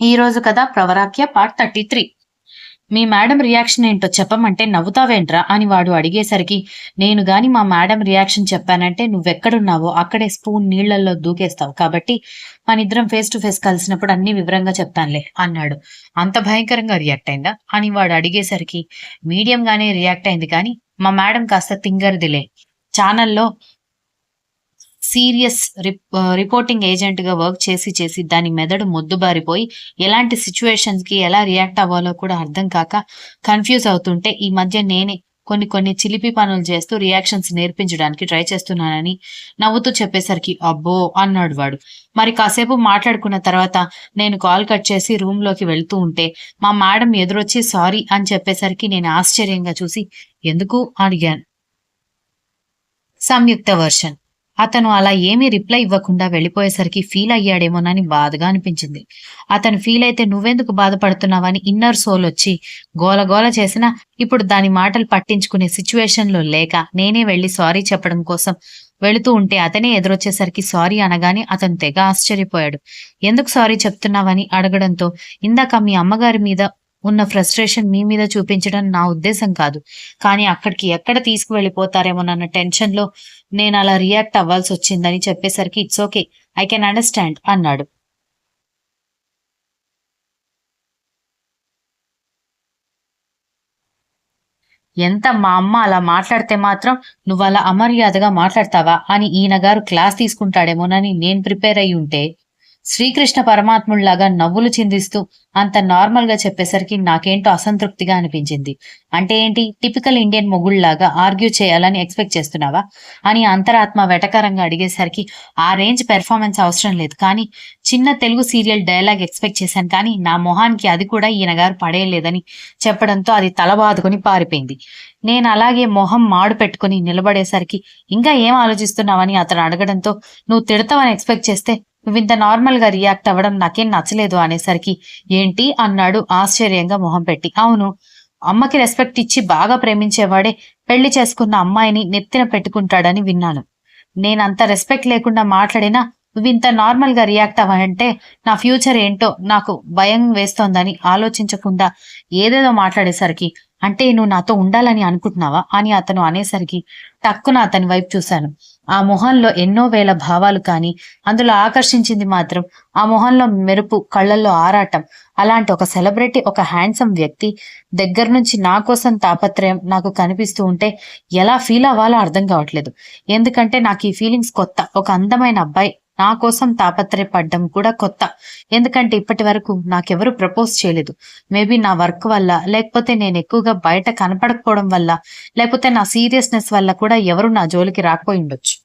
ఈ రోజు కథ ప్రవరాఖ్య పార్ట్ 33. మీ మేడం రియాక్షన్ ఏంటో చెప్పమంటే నవ్వుతావేంట్రా అని వాడు అడిగేసరికి, నేను గాని మా మేడం రియాక్షన్ చెప్పానంటే నువ్వెక్కడున్నావో అక్కడే స్పూన్ నీళ్లలో దూకేస్తావు, కాబట్టి మనిద్దరం ఫేస్ టు ఫేస్ కలిసినప్పుడు అన్ని వివరంగా చెప్తానులే అన్నాడు. అంత భయంకరంగా రియాక్ట్ అయిందా అని వాడు అడిగేసరికి, మీడియం గానే రియాక్ట్ అయింది, కానీ మా మేడం కాస్త తింగర్దిలే. ఛానల్లో సీరియస్ రిపోర్టింగ్ ఏజెంట్ గా వర్క్ చేసి చేసి దాని మెదడు మొద్దుబారిపోయి ఎలాంటి సిచ్యువేషన్స్ కి ఎలా రియాక్ట్ అవ్వాలో కూడా అర్థం కాక కన్ఫ్యూజ్ అవుతుంటే ఈ మధ్య నేనే కొన్ని చిలిపి పనులు చేస్తూ రియాక్షన్స్ నేర్పించడానికి ట్రై చేస్తున్నానని నవ్వుతూ చెప్పేసరికి, అబ్బో అన్నాడు వాడు. మరి కాసేపు మాట్లాడుకున్న తర్వాత నేను కాల్ కట్ చేసి రూమ్ లోకి వెళ్తూ ఉంటే మా మేడం ఎదురొచ్చి సారీ అని చెప్పేసరికి నేను ఆశ్చర్యంగా చూసి, ఎందుకు అడిగాను. సంయుక్త వర్షన్. అతను అలా ఏమీ రిప్లై ఇవ్వకుండా వెళ్ళిపోయేసరికి ఫీల్ అయ్యాడేమోనని బాధగా అనిపించింది. అతను ఫీల్ అయితే నువ్వెందుకు బాధపడుతున్నావని ఇన్నర్ సోల్ వచ్చి గోలగోల చేసినా ఇప్పుడు దాని మాటలు పట్టించుకునే సిచ్యువేషన్లో లేక నేనే వెళ్ళి సారీ చెప్పడం కోసం వెళుతూ ఉంటే అతనే ఎదురొచ్చేసరికి సారీ అనగానే అతను తెగ ఆశ్చర్యపోయాడు. ఎందుకు సారీ చెప్తున్నావని అడగడంతో, ఇందాక మీ అమ్మగారి మీద ఉన్న ఫ్రస్ట్రేషన్ మీ మీద చూపించడం నా ఉద్దేశం కాదు, కానీ అక్కడికి ఎక్కడ తీసుకువెళ్ళిపోతారేమోనన్న టెన్షన్ లో నేను అలా రియాక్ట్ అవ్వాల్సి వచ్చిందని చెప్పేసరికి, it's okay, I can understand అన్నాడు. ఎంత మా అమ్మ అలా మాట్లాడితే మాత్రం నువ్వు అలా అమర్యాదగా మాట్లాడతావా అని ఈయన గారు క్లాస్ తీసుకుంటాడేమోనని నేను ప్రిపేర్ అయి ఉంటే, శ్రీకృష్ణ పరమాత్ముళ్లాగా నవ్వులు చిందిస్తూ అంత నార్మల్ గా చెప్పేసరికి నాకేంటో అసంతృప్తిగా అనిపించింది. అంటే ఏంటి, టిపికల్ ఇండియన్ మొగుళ్లాగా ఆర్గ్యూ చేయాలని ఎక్స్పెక్ట్ చేస్తున్నావా అని అంతరాత్మ వెటకారంగా అడిగేసరికి, ఆ రేంజ్ పెర్ఫార్మెన్స్ అవసరం లేదు, కానీ చిన్న తెలుగు సీరియల్ డైలాగ్ ఎక్స్పెక్ట్ చేశాను, కానీ నా మొహానికి అది కూడా ఈయన గారు పడేయలేదని చెప్పడంతో అది తల బాదుకుని పారిపోయింది. నేను అలాగే మొహం మాడు పెట్టుకుని నిలబడేసరికి, ఇంకా ఏం ఆలోచిస్తున్నావని అతను అడగడంతో, నువ్వు తిడతావని ఎక్స్పెక్ట్ చేస్తే నువ్వింత నార్మల్ గా రియాక్ట్ అవ్వడం నాకేం నచ్చలేదు అనేసరికి, ఏంటి అన్నాడు ఆశ్చర్యంగా మొహం పెట్టి. అవును, అమ్మకి రెస్పెక్ట్ ఇచ్చి బాగా ప్రేమించేవాడే పెళ్లి చేసుకున్న అమ్మాయిని నెత్తిన పెట్టుకుంటాడని విన్నాను. నేనంత రెస్పెక్ట్ లేకుండా మాట్లాడినా నువ్వింత నార్మల్ గా రియాక్ట్ అవ్వాలంటే నా ఫ్యూచర్ ఏంటో నాకు భయం వేస్తోందని ఆలోచించకుండా ఏదేదో మాట్లాడేసరికి, అంటే నువ్వు నాతో ఉండాలని అనుకుంటున్నావా అని అతను అనేసరికి టక్కున అతని వైపు చూశాను. ఆ మొహంలో ఎన్నో వేల భావాలు, కానీ అందులో ఆకర్షించింది మాత్రం ఆ మొహంలో మెరుపు, కళ్ళల్లో ఆరాటం. అలాంటి ఒక సెలబ్రిటీ, ఒక హ్యాండ్సమ్ వ్యక్తి దగ్గర నుంచి నా కోసం తాపత్రయం నాకు కనిపిస్తూ ఉంటే ఎలా ఫీల్ అవ్వాలో అర్థం కావట్లేదు. ఎందుకంటే నాకు ఈ ఫీలింగ్స్ కొత్త. ఒక అందమైన అబ్బాయి నా కోసం తాపత్రయపడ్డం కూడా కొత్త. ఎందుకంటే ఇప్పటి వరకు నాకెవరు ప్రపోజ్ చేయలేదు. మేబీ నా వర్క్ వల్ల, లేకపోతే నేను ఎక్కువగా బయట కనపడకపోవడం వల్ల, లేకపోతే నా సీరియస్నెస్ వల్ల కూడా ఎవరు నా జోలికి రాకపోయి ఉండొచ్చు.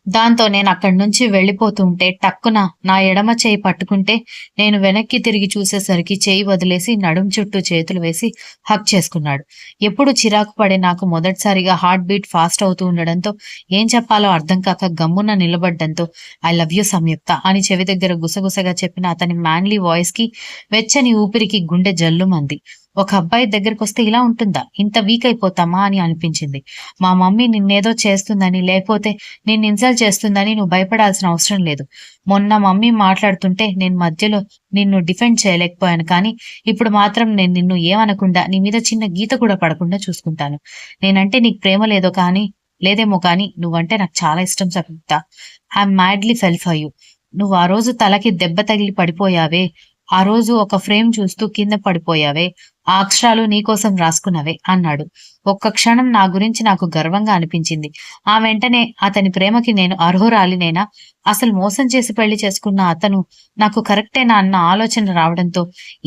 దాంతో నేను అక్కడి నుంచి వెళ్ళిపోతుంటే టక్కున నా ఎడమ చేయి పట్టుకుంటే, నేను వెనక్కి తిరిగి చూసేసరికి చేయి వదిలేసి నడుం చుట్టూ చేతులు వేసి హగ్ చేసుకున్నాడు. ఎప్పుడు చిరాకు పడే నాకు మొదటిసారిగా హార్ట్ బీట్ ఫాస్ట్ అవుతూ ఉండడంతో ఏం చెప్పాలో అర్థం కాక గమ్మున నిలబడ్డంతో, ఐ లవ్ యూ సంయుక్త అని చెవి దగ్గర గుసగుసగా చెప్పిన అతని మ్యాన్లీ వాయిస్ కి వెచ్చని ఊపిరికి గుండె జల్లుమంది. ఒక అబ్బాయి దగ్గరికి వస్తే ఇలా ఉంటుందా, ఇంత వీక్ అయిపోతామా అని అనిపించింది. మా మమ్మీ నిన్నేదో చేస్తుందని, లేకపోతే నిన్ను ఇన్సల్ట్ చేస్తుందని నువ్వు భయపడాల్సిన అవసరం లేదు. మొన్న మమ్మీ మాట్లాడుతుంటే నేను మధ్యలో నిన్ను డిఫెండ్ చేయలేకపోయాను, కానీ ఇప్పుడు మాత్రం నేను నిన్ను ఏమనకుండా నీ మీద చిన్న గీత కూడా పడకుండా చూసుకుంటాను. నేనంటే నీకు ప్రేమ లేదేమో కానీ నువ్వంటే నాకు చాలా ఇష్టం Samyuktha. I'm madly fell for you. నువ్వు ఆ రోజు తలకి దెబ్బ తగిలి పడిపోయావే, ఆ రోజు ఒక ఫ్రేమ్ చూస్తూ కింద పడిపోయావే, ఆ అక్షరాలు నీకోసం రాసుకున్నవే అన్నాడు. ఒక్క క్షణం నా గురించి నాకు గర్వంగా అనిపించింది. ఆ వెంటనే అతని ప్రేమకి నేను అర్హురాలినేనా, అసలు మోసం చేసి పెళ్లి చేసుకున్న అతను నాకు కరెక్టేనా అన్న ఆలోచన రావడంతో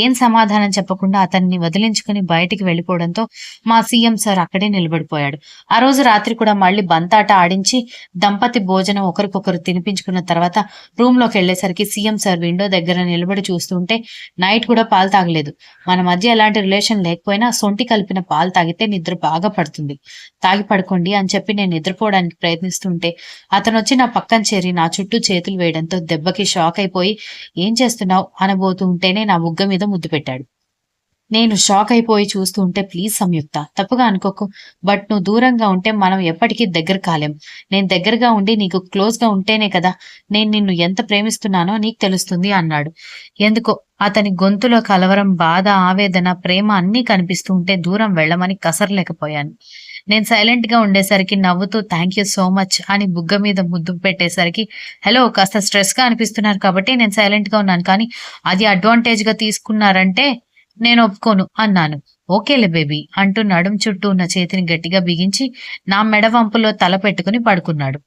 ఏం సమాధానం చెప్పకుండా అతన్ని వదిలించుకుని బయటికి వెళ్ళిపోవడంతో మా సీఎం సార్ అక్కడే నిలబడిపోయాడు. ఆ రోజు రాత్రి కూడా మళ్ళీ బంతాట ఆడించి దంపతి భోజనం ఒకరికొకరు తినిపించుకున్న తర్వాత రూమ్ లోకి వెళ్లేసరికి సీఎం సార్ విండో దగ్గర నిలబడి చూస్తుంటే, నైట్ కూడా పాలు తాగలేదు. మన మధ్య ఎలాంటి రిలేషన్ లేకపోయినా సొంటి కలిపిన పాలు తాగితే నిద్ర బాగా పడుతుంది, తాగి పడుకోండి అని చెప్పి నేను నిద్రపోవడానికి ప్రయత్నిస్తుంటే అతను వచ్చి నా పక్కన చేరి నా చుట్టూ చేతులు వేయడంతో దెబ్బకి షాక్ అయిపోయి, ఏం చేస్తున్నావు అనబోతూ ఉంటేనే నా బుగ్గ మీద ముద్దు పెట్టాడు. నేను షాక్ అయిపోయి చూస్తూ ఉంటే, ప్లీజ్ సంయుక్త తప్పుగా అనుకోకు. బట్ నువ్వు దూరంగా ఉంటే మనం ఎప్పటికీ దగ్గర కాలేం. నేను దగ్గరగా ఉండి నీకు క్లోజ్‌గా ఉంటేనే కదా నేను నిన్ను ఎంత ప్రేమిస్తున్నానో నీకు తెలుస్తుంది అన్నాడు. ఎందుకో అతని గొంతులో కలవరం, బాధ, ఆవేదన, ప్రేమ అన్నీ కనిపిస్తూ ఉంటే దూరం వెళ్ళమని కసరలేకపోయాను. నేను సైలెంట్‌గా ఉండేసరికి నవ్వుతూ థాంక్ యూ సో మచ్ అని బుగ్గ మీద ముద్దు పెట్టేసరికి, హలో కాస్త స్ట్రెస్‌గా అనిపిస్తున్నారు కాబట్టి నేను సైలెంట్‌గా ఉన్నాను. కానీ అది అడ్వాంటేజ్‌గా తీసుకున్నారంటే నేను ఒప్పుకోను అన్నాను. ఓకేలే బేబీ అంటూ నడుం చుట్టూ ఉన్న చేతిని గట్టిగా బిగించి నా మెడ వంపులో తల పెట్టుకుని పడుకున్నాడు.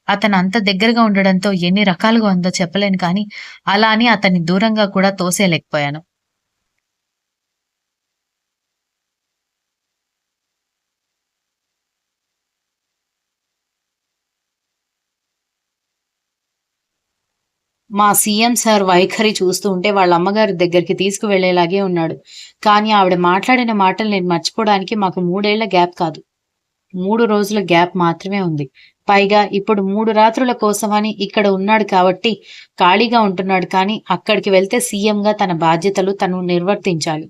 అతను అంత దగ్గరగా ఉండడంతో ఎన్ని రకాలుగా ఉందో చెప్పలేను కానీ అలా అని అతన్ని దూరంగా కూడా తోసేయలేకపోయాను. మా సీఎం సార్ వైఖరి చూస్తూ ఉంటే వాళ్ళ అమ్మగారి దగ్గరికి తీసుకువెళ్ళేలాగే ఉన్నాడు. కానీ ఆవిడ మాట్లాడిన మాటలు నేను మర్చిపోవడానికి మాకు 3 ఏళ్ల గ్యాప్ కాదు. 3 రోజుల గ్యాప్ మాత్రమే ఉంది. పైగా ఇప్పుడు 3 రాత్రుల కోసమని ఇక్కడ ఉన్నాడు కాబట్టి ఖాళీగా ఉంటున్నాడు కానీ అక్కడికి వెళ్తే సీఎంగా తన బాధ్యతలు తను నిర్వర్తించాలి.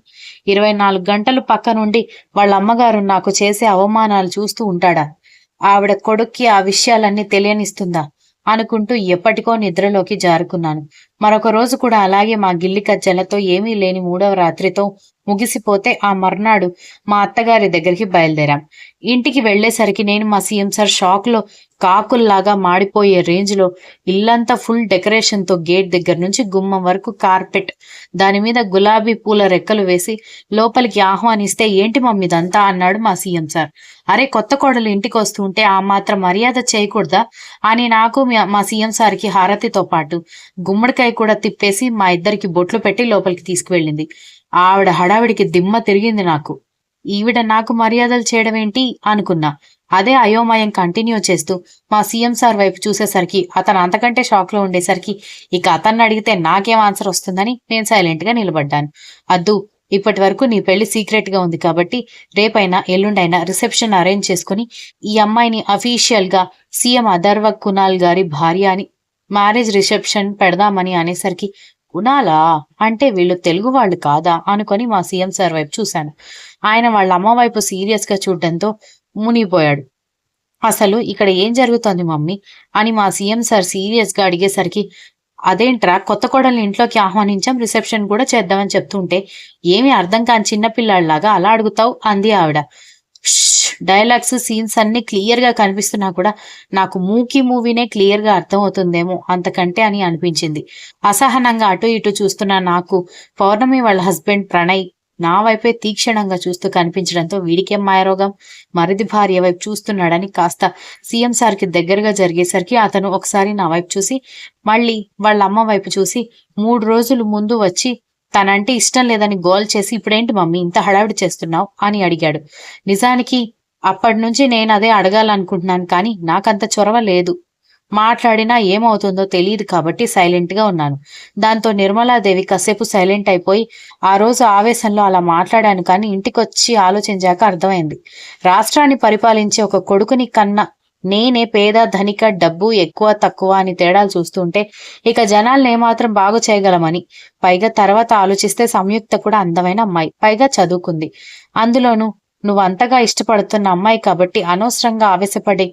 24 గంటలు పక్కనుండి వాళ్ళ అమ్మగారు నాకు చేసే అవమానాలు చూస్తూ ఉంటాడా? ఆవిడ కొడుక్కి ఆ విషయాలన్నీ తెలియనిస్తుందా? అనుకుంటూ ఎప్పటికో నిద్రలోకి జారుకున్నాను. మరొక రోజు కూడా అలాగే మా గిల్లి కజ్జలతో ఏమీ లేని 3వ రాత్రితో ముగిసిపోతే ఆ మర్నాడు మా అత్తగారి దగ్గరికి బయలుదేరాం. ఇంటికి వెళ్ళేసరికి నేను మా సీఎం సార్ షాక్‌లో కాకుల్లాగా మాడిపోయే రేంజ్‌లో ఇల్లంతా ఫుల్ డెకరేషన్‌తో గేట్ దగ్గర నుంచి గుమ్మం వరకు కార్పెట్, దాని మీద గులాబీ పూల రెక్కలు వేసి లోపలికి ఆహ్వానిస్తే, ఏంటి మమ్మీ ఇదంతా అన్నాడు మా సీఎం సార్. అరే కొత్త కోడలు ఇంటికొస్తూ ఉంటే ఆ మాత్రం మర్యాద చేయకూడదా అని నాకు మా సీఎం సార్‌కి హారతితో పాటు గుమ్మడికాయ కూడా తిప్పేసి మా ఇద్దరికి బొట్లు పెట్టి లోపలికి తీసుకువెళ్ళింది. ఆవిడ హడావిడికి దిమ్మ తిరిగింది నాకు. ఈవిడ నాకు మర్యాదలు చేయడమేంటి అనుకున్నా. అదే అయోమయం కంటిన్యూ చేస్తూ మా సీఎం సార్ వైపు చూసేసరికి అతను అంతకంటే షాక్‌లో ఉండేసరికి ఇక అతన్నడిగితే నాకేం ఆన్సర్ వస్తుందని నేను సైలెంట్‌గా నిలబడ్డాను. అద్దు, ఇప్పటివరకు నీ పెళ్లి సీక్రెట్‌గా ఉంది కాబట్టి రేపైనా ఎల్లుండైనా రిసెప్షన్ అరేంజ్ చేసుకొని ఈ అమ్మాయిని అఫీషియల్‌గా సీఎం అథర్వ కునాల్ గారి భార్య అని మ్యారేజ్ రిసెప్షన్ పెడదామని అనేసరికి, కునాలా? అంటే వీళ్ళు తెలుగు వాళ్ళు కాదా? అనుకొని మా సీఎం సార్ వైపు చూశాను. ఆయన వాళ్ళ అమ్మ వైపు సీరియస్‌గా చూడడంతో మునిగిపోయాడు. అసలు ఇక్కడ ఏం జరుగుతోంది మమ్మీ? అని మా సీఎం సార్ సీరియస్‌గా అడిగేసరికి, అదేంట్రా కొత్త కోడల్ని ఇంట్లోకి ఆహ్వానించాం, రిసెప్షన్ కూడా చేద్దామని చెప్తుంటే ఏమీ అర్థం కాని చిన్న పిల్లాడిలాగా అలా అడుగుతావు అంది ఆవిడ. డైలాగ్స్, సీన్స్ అన్నీ క్లియర్‌గా కనిపిస్తున్నా కూడా నాకు మూకీ మూవీనే క్లియర్‌గా అర్థమవుతుందేమో అంతకంటే అని అనిపించింది. అసహనంగా అటు ఇటు చూస్తున్న నాకు పౌర్ణమి వాళ్ళ హస్బెండ్ ప్రణయ్ నా వైపే తీక్షణంగా చూస్తూ కనిపించడంతో వీడికేం మాయరోగం, మరిది భార్య వైపు చూస్తున్నాడని కాస్త సీఎం సార్‌కి దగ్గరగా జరిగేసరికి అతను ఒకసారి నా వైపు చూసి, మళ్ళీ వాళ్ళ అమ్మ వైపు చూసి, 3 రోజులు ముందు వచ్చి తనంటే ఇష్టం లేదని గోల చేసి ఇప్పుడేంటి మమ్మీ ఇంత హడావిడి చేస్తున్నావు అని అడిగాడు. నిజానికి అప్పటినుంచి నేనదే అడగాలనుకుంటున్నాను కానీ నాకంత చొరవ లేదు. మాట్లాడినా ఏమవుతుందో తెలీదు కాబట్టి సైలెంట్‌గా ఉన్నాను. దాంతో నిర్మలాదేవి కాసేపు సైలెంట్ అయిపోయి, ఆ రోజు ఆవేశంలో అలా మాట్లాడాను కానీ ఇంటికొచ్చి ఆలోచించాక అర్థమైంది. రాష్ట్రాన్ని పరిపాలించే ఒక కొడుకుని కన్న నేనే పేద, ధనిక, డబ్బు ఎక్కువ, తక్కువ అని తేడాలు చూస్తుంటే ఇక జనాల్నేమాత్రం బాగు చేయగలమని. పైగా తర్వాత ఆలోచిస్తే సంయుక్త కూడా అందమైన అమ్మాయి. పైగా చదువుకుంది. అందులోనూ నువ్వంతగా ఇష్టపడుతున్న అమ్మాయి కాబట్టి అనవసరంగా ఆవేశపడి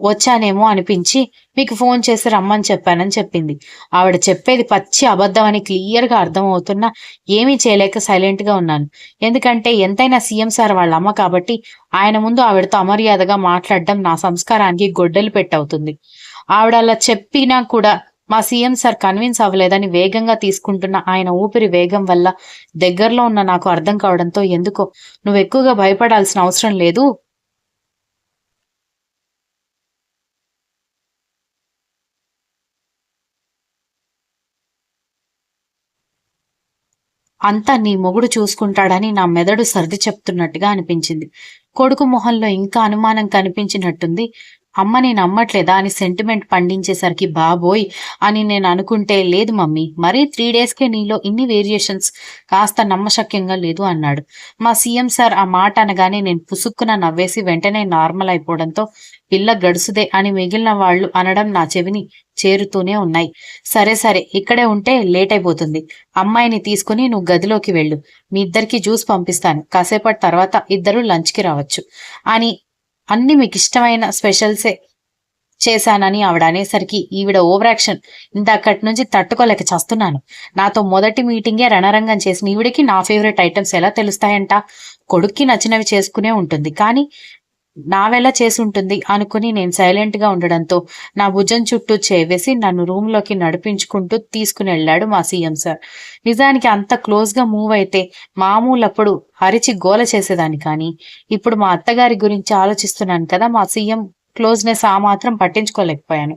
వచ్చానేమో అనిపించి మీకు ఫోన్ చేసి రమ్మని చెప్పానని చెప్పింది. ఆవిడ చెప్పేది పచ్చి అబద్ధమని క్లియర్‌గా అర్థమవుతున్నా ఏమీ చేయలేక సైలెంట్‌గా ఉన్నాను. ఎందుకంటే ఎంతైనా సీఎం సార్ వాళ్ళ అమ్మ కాబట్టి ఆయన ముందు ఆవిడతో అమర్యాదగా మాట్లాడడం నా సంస్కారానికి గొడ్డలి పెట్టవుతుంది. ఆవిడ అలా చెప్పినా కూడా మా సీఎం సార్ కన్విన్స్ అవ్వలేదని వేగంగా తీసుకుంటున్న ఆయన ఊపిరి వేగం వల్ల దగ్గరలో ఉన్న నాకు అర్థం కావడంతో, ఎందుకో నువ్వెక్కువగా భయపడాల్సిన అవసరం లేదు. అంతా నీ మొగుడు చూసుకుంటాడని నా మెదడు సర్ది చెప్తున్నట్టుగా అనిపించింది. కొడుకు మొహంలో ఇంకా అనుమానం కనిపించినట్టుంది. అమ్మని నమ్మట్లేదా అని సెంటిమెంట్ పండించేసరికి బాబోయ్ అని నేను అనుకుంటే, లేదు మమ్మీ, మరీ 3 డేస్కే నీలో ఇన్ని వేరియేషన్స్ కాస్త నమ్మశక్యంగా లేదు అన్నాడు. మా సీఎం సార్ ఆ మాట అనగానే నేను పుసుక్కున నవ్వేసి వెంటనే నార్మల్ అయిపోవడంతో పిల్ల గడుసుదే అని మిగిలిన వాళ్ళు అనడం నా చెవిని చేరుతూనే ఉన్నాయి. సరే సరే, ఇక్కడే ఉంటే లేట్ అయిపోతుంది. అమ్మాయిని తీసుకుని నువ్వు గదిలోకి వెళ్ళు. మీ ఇద్దరికి జ్యూస్ పంపిస్తాను. కాసేపటి తర్వాత ఇద్దరు లంచ్కి రావచ్చు అని, అన్ని మీకు ఇష్టమైన స్పెషల్సే చేశానని ఆవిడ అనేసరికి ఈవిడ ఓవర్ యాక్షన్ ఇంతక్కడి నుంచి తట్టుకోలేక చస్తున్నాను. నాతో మొదటి మీటింగే రణరంగం చేసిన ఈవిడికి నా ఫేవరెట్ ఐటమ్స్ ఎలా తెలుస్తాయంట? కొడుక్కి నచ్చినవి చేసుకునే ఉంటుంది, కానీ నావెలా చేసి ఉంటుంది అనుకుని నేను సైలెంట్ గా ఉండడంతో నా భుజం చుట్టూ చేవేసి నన్ను రూమ్ లోకి నడిపించుకుంటూ తీసుకుని వెళ్ళాడు మా సీఎం సార్. నిజానికి అంత క్లోజ్ గా మూవ్ అయితే మామూలప్పుడు అరిచి గోల చేసేదాన్ని, కానీ ఇప్పుడు మా అత్తగారి గురించి ఆలోచిస్తున్నాను కదా, మా సీఎం క్లోజ్నెస్ ఆ మాత్రం పట్టించుకోలేకపోయాను.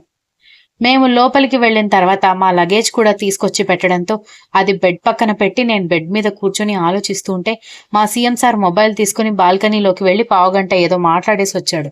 మేము లోపలికి వెళ్ళిన తర్వాత మా లగేజ్ కూడా తీసుకొచ్చి పెట్టడంతో అది బెడ్ పక్కన పెట్టి నేను బెడ్ మీద కూర్చొని ఆలోచిస్తూ ఉంటే మా సీఎం సార్ మొబైల్ తీసుకుని బాల్కనీలోకి వెళ్లి పావుగంట ఏదో మాట్లాడేసి వచ్చాడు.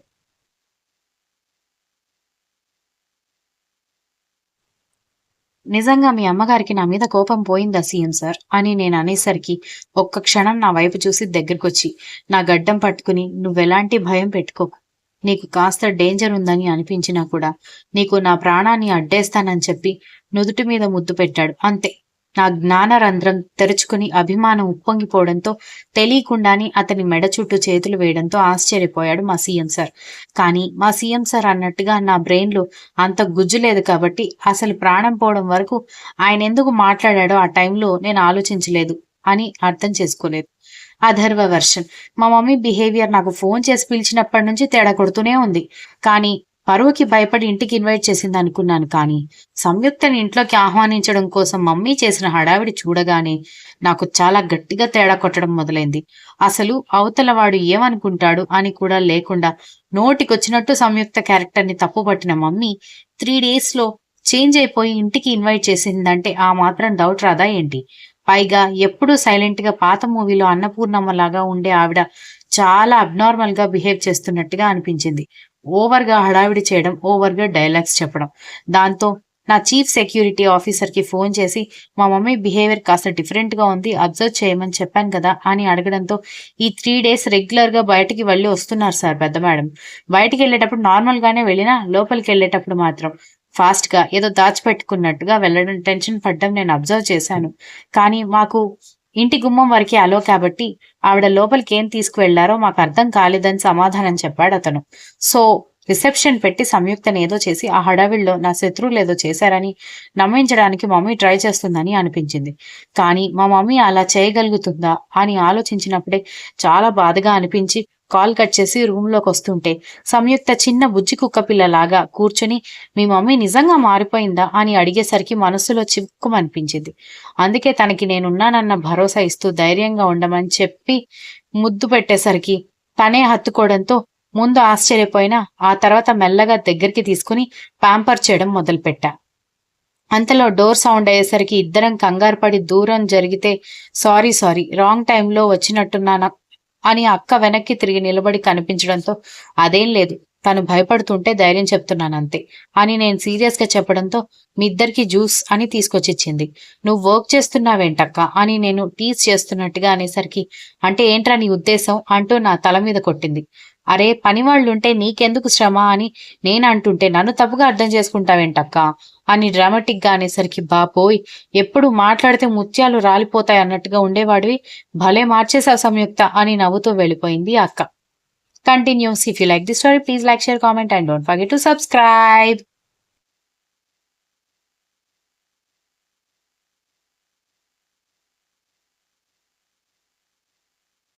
నిజంగా మీ అమ్మగారికి నా మీద కోపం పోయిందా సీఎం సార్ అని నేను అనేసరికి ఒక్క క్షణం నా వైపు చూసి దగ్గరకొచ్చి నా గడ్డం పట్టుకుని, నువ్వెలాంటి భయం పెట్టుకోకు, నీకు కాస్త డేంజర్ ఉందని అనిపించినా కూడా నీకు నా ప్రాణాన్ని అడ్డేస్తానని చెప్పి నుదుటి మీద ముద్దు పెట్టాడు. అంతే. నా జ్ఞానరంధ్రం తెరుచుకుని అభిమానం ఉప్పొంగిపోవడంతో తెలియకుండానే అతని మెడ చుట్టూ చేతులు వేయడంతో ఆశ్చర్యపోయాడు మా సీఎం సార్. కానీ మా సీఎం సార్ అన్నట్టుగా నా బ్రెయిన్లో అంత గుజ్జు లేదు కాబట్టి అసలు ప్రాణం పోవడం వరకు ఆయన ఎందుకు మాట్లాడాడో ఆ టైంలో నేను ఆలోచించలేదు అని అర్థం చేసుకోలేదు. అథర్వ వర్షన్. మా మమ్మీ బిహేవియర్ నాకు ఫోన్ చేసి పిలిచినప్పటి నుంచి తేడా కొడుతూనే ఉంది. కానీ పరువుకి భయపడి ఇంటికి ఇన్వైట్ చేసింది అనుకున్నాను, కానీ సంయుక్తని ఇంట్లోకి ఆహ్వానించడం కోసం మమ్మీ చేసిన హడావిడి చూడగానే నాకు చాలా గట్టిగా తేడా కొట్టడం మొదలైంది. అసలు అవతల వాడు ఏమనుకుంటాడు అని కూడా లేకుండా నోటికొచ్చినట్టు సంయుక్త క్యారెక్టర్ని తప్పుపట్టిన మమ్మీ 3 days లో చేంజ్ అయిపోయి ఇంటికి ఇన్వైట్ చేసిందంటే ఆ మాత్రం డౌట్ రాదా ఏంటి? పైగా ఎప్పుడూ సైలెంట్ గా పాత మూవీలో అన్నపూర్ణమ్మలాగా ఉండే ఆవిడ చాలా అబ్నార్మల్ గా బిహేవ్ చేస్తున్నట్టుగా అనిపించింది. ఓవర్ గా హడావిడి చేయడం, ఓవర్ గా డైలాగ్స్ చెప్పడం. దాంతో నా చీఫ్ సెక్యూరిటీ ఆఫీసర్ కి ఫోన్ చేసి మా మమ్మీ బిహేవియర్ కాస్త డిఫరెంట్ గా ఉంది, అబ్జర్వ్ చేయమని చెప్పాను కదా అని అడగడంతో, ఈ 3 days రెగ్యులర్ గా బయటికి వెళ్ళి వస్తున్నారు సార్ పెద్ద మేడం. బయటికి వెళ్ళేటప్పుడు నార్మల్ గానే వెళ్ళినా లోపలికి వెళ్ళేటప్పుడు మాత్రం ఫాస్ట్ గా ఏదో దాచిపెట్టుకున్నట్టుగా వెళ్ళడం, టెన్షన్ పడ్డం నేను అబ్జర్వ్ చేశాను. కానీ మాకు ఇంటి గుమ్మం వరకే అలో కాబట్టి ఆవిడ లోపలికి ఏం తీసుకువెళ్లారో మాకు అర్థం కాలేదని సమాధానం చెప్పాడు అతను. సో రిసెప్షన్ పెట్టి సంయుక్తని ఏదో చేసి ఆ హడావిడిలో నా శత్రువులు ఏదో చేశారని నమ్మించడానికి మమ్మీ ట్రై చేస్తుందని అనిపించింది. కానీ మా మమ్మీ అలా చేయగలుగుతుందా అని ఆలోచించినప్పుడే చాలా బాధగా అనిపించి కాల్ కట్ చేసి రూమ్ లోకి వస్తుంటే సంయుక్త చిన్న బుజ్జి కుక్క పిల్లలాగా కూర్చుని మీ మమ్మీ నిజంగా మారిపోయిందా అని అడిగేసరికి మనసులో చిక్కుమనిపించింది. అందుకే తనకి నేనున్నానన్న భరోసా ఇస్తూ ధైర్యంగా ఉండమని చెప్పి ముద్దు పెట్టేసరికి తనే హత్తుకోవడంతో ముందు ఆశ్చర్యపోయినా ఆ తర్వాత మెల్లగా దగ్గరికి తీసుకుని ప్యాంపర్ చేయడం మొదలుపెట్టా. అంతలో డోర్ సౌండ్ అయ్యేసరికి ఇద్దరం కంగారు పడి దూరం జరిగితే సారీ రాంగ్ టైంలో వచ్చినట్టున్నానా అని అక్క వెనక్కి తిరిగి నిలబడి కనిపించడంతో అదేం లేదు, తను భయపడుతుంటే ధైర్యం చెప్తున్నానంతే అని నేను సీరియస్ గా చెప్పడంతో మీ ఇద్దరికి జ్యూస్ అని తీసుకొచ్చిచ్చింది. నువ్వు వర్క్ చేస్తున్నావేంటక్క అని నేను టీజ్ చేస్తున్నట్టుగా అనేసరికి అంటే ఏంట్రా నీ ఉద్దేశం అంటూ నా తల మీద కొట్టింది. అరే పనివాళ్లుంటే నీకెందుకు శ్రమ అని నేను అంటుంటే నన్ను తప్పుగా అర్థం చేసుకుంటావేంటక్క అని డ్రామాటిక్ గా అనేసరికి బాబోయ్, ఎప్పుడు మాట్లాడితే ముత్యాలు రాలిపోతాయి అన్నట్టుగా ఉండేవాడివి, భలే మార్చేశావు సంయుక్త అని నవ్వుతూ వెళ్ళిపోయింది అక్క. Continues. If you like this story, please like, share, comment and don't forget to subscribe.